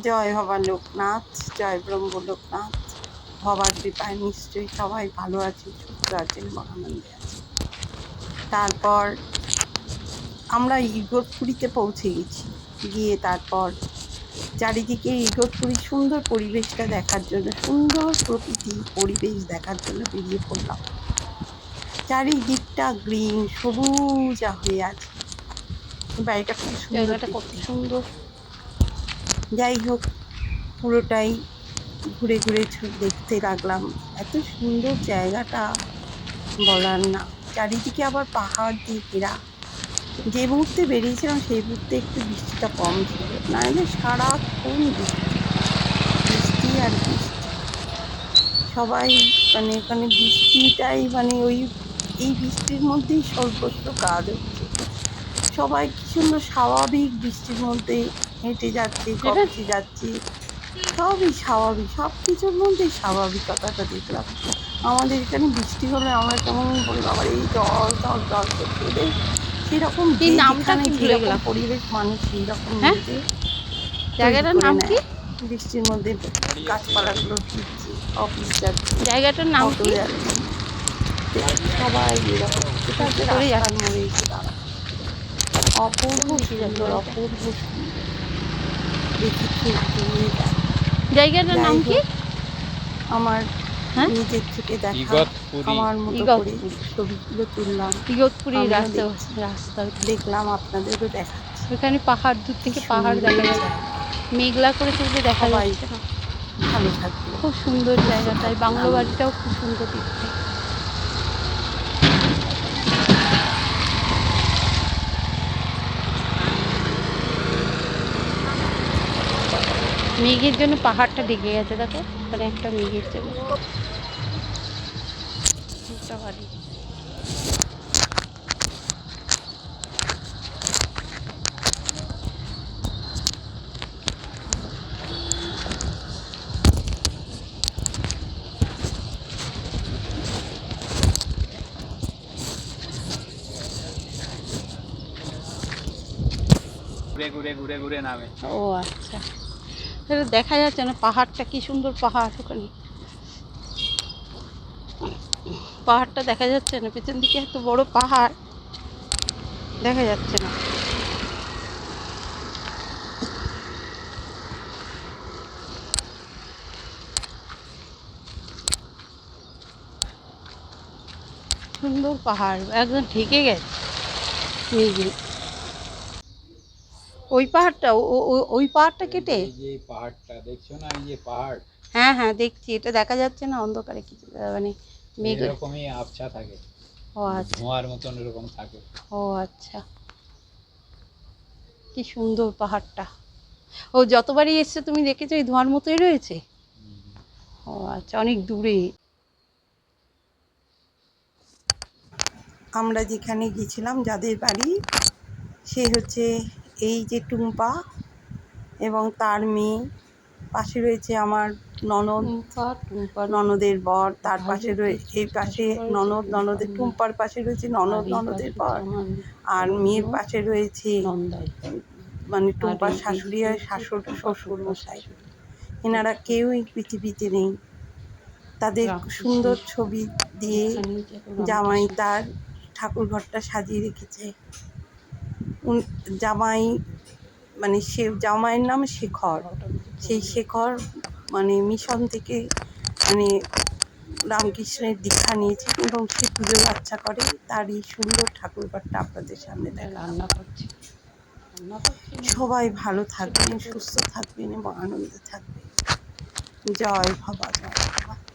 জয় ভবা লোকনাথ, জয় ব্রহ্ম লোকনাথ। ভবার কৃপায় নিশ্চয়ই সবাই ভালো আছে, সুস্থ আছেন, মহানন্দে আছে। তারপর আমরা ইগতপুরীতে পৌঁছে গেছি। গিয়ে তারপর চারিদিকে ইগতপুরীর সুন্দর পরিবেশটা দেখার জন্য, সুন্দর প্রকৃতি পরিবেশ দেখার জন্য বেরিয়ে পড়লাম। চারিদিকটা গ্রিন, সবুজা হয়ে আছে। বাড়িটা খুব সুন্দর, কত সুন্দর। যাই হোক, পুরোটাই ঘুরে ঘুরে দেখতে লাগলাম। এত সুন্দর জায়গাটা বলার না। চারিদিকে আবার পাহাড় দিয়ে ঘেরা। যে মুহূর্তে বেরিয়েছিলাম সেই মুহূর্তে একটু বৃষ্টিটা কম ছিল, নাহলে সারাক্ষণ বৃষ্টি, বৃষ্টি আর বৃষ্টি। সবাই মানে এখানে বৃষ্টিটাই মানে এই বৃষ্টির মধ্যেই সর্বস্ব কাজ হচ্ছে। সবাই কি সুন্দর স্বাভাবিক বৃষ্টির মধ্যে হেঁটে যাচ্ছে, কফসে যাচ্ছে, সবই স্বাভাবিক, সব কিছুর মধ্যেই স্বাভাবিকতাটা দেখলাম। আমাদের এখানে বৃষ্টি হলে আমরা কেমন বলি, বাবা এই জল জল জল করছে। ওদের সেরকম যেখানে যেরকম পরিবেশ, মানুষ সেই রকম নিজে জায়গাটার নাম কি? বৃষ্টির মধ্যে গাছপালাগুলো ভিজছে, অফিস যাচ্ছে, জায়গাটার নাম কি? সবাই এরকম রাস্তার মোড়ে এসে দাঁড়ায়। অপূর্ব সুন্দর, অপূর্ব সুন্দর দেখে চোখ জুড়িয়ে যায়। জায়গাটার নাম কি? আমার নিজের থেকে দেখা, আমার মতো করে ছবিগুলো তুললাম। ইগতপুরী রাস্তা দেখলাম, আপনাদেরও দেখাচ্ছি। ওখানে পাহাড়, দূর থেকে পাহাড় দেখা যাচ্ছে, মেঘলা করে তুলতে দেখা যাচ্ছে না। ভালো থাকবে, খুব সুন্দর জায়গাটায়। বাংলো বাড়িটাও খুব সুন্দর দেখতে। মেঘের জন্য পাহাড়টা ঢেকে গেছে, দেখো ওখানে একটা মেঘের জন্য। ঘুরে ঘুরে নামে। ও আচ্ছা, এটা দেখা যাচ্ছে না পাহাড়টা, কি সুন্দর পাহাড়। ওখানে পাহাড়টা দেখা যাচ্ছে না, পেছন দিকে এত বড় পাহাড় দেখা যাচ্ছে না। সুন্দর পাহাড় একদম ঢেকে গেছে মেঘে। ওই পাহাড়টা, ওই পাহাড়টা কেটে, যে পাহাড়টা দেখছো না, এই যে পাহাড়, হ্যাঁ হ্যাঁ দেখছি, এটা দেখা যাচ্ছে না অন্ধকারে কিছু, মানে মেঘ এরকমই আবছা থাকে। ও আচ্ছা, ধোঁয়ার মতন এরকম থাকে। ও আচ্ছা, কি সুন্দর পাহাড়টা। ও যতবারই এসছো তুমি দেখেছো এই ধোঁয়ার মতোই রয়েছে। ও আচ্ছা, অনেক দূরে। আমরা যেখানে গেছিলাম, যাদের বাড়ি, সে হচ্ছে এই যে টুম্পা এবং তার মেয়ে। পাশে রয়েছে আমার ননদ, ননদের বর। তার পাশে এই পাশে ননদ, ননদের টুম্পার পাশে রয়েছে ননদ, ননদের বর। আর মেয়ের পাশে রয়েছে মানে টুম্পার শাশুড়ি আর শ্বশুর মশাই। এনারা কেউই পৃথিবীতে নেই। তাদের সুন্দর ছবি দিয়ে জামাই তার ঠাকুরঘরটা সাজিয়ে রেখেছে। জামাই মানে সে, জামাইয়ের নাম শেখর। সেই শেখর মানে মিশন থেকে মানে রামকৃষ্ণের দীক্ষা নিয়েছে এবং সে পুজো আচ্ছা করে। তার এই সুন্দর ঠাকুরঘরটা আপনাদের সামনে রান্না করছে। সবাই ভালো থাকবেন, সুস্থ থাকবেন এবং আনন্দে থাকবেন। জয় বাবা, জয় বাবা।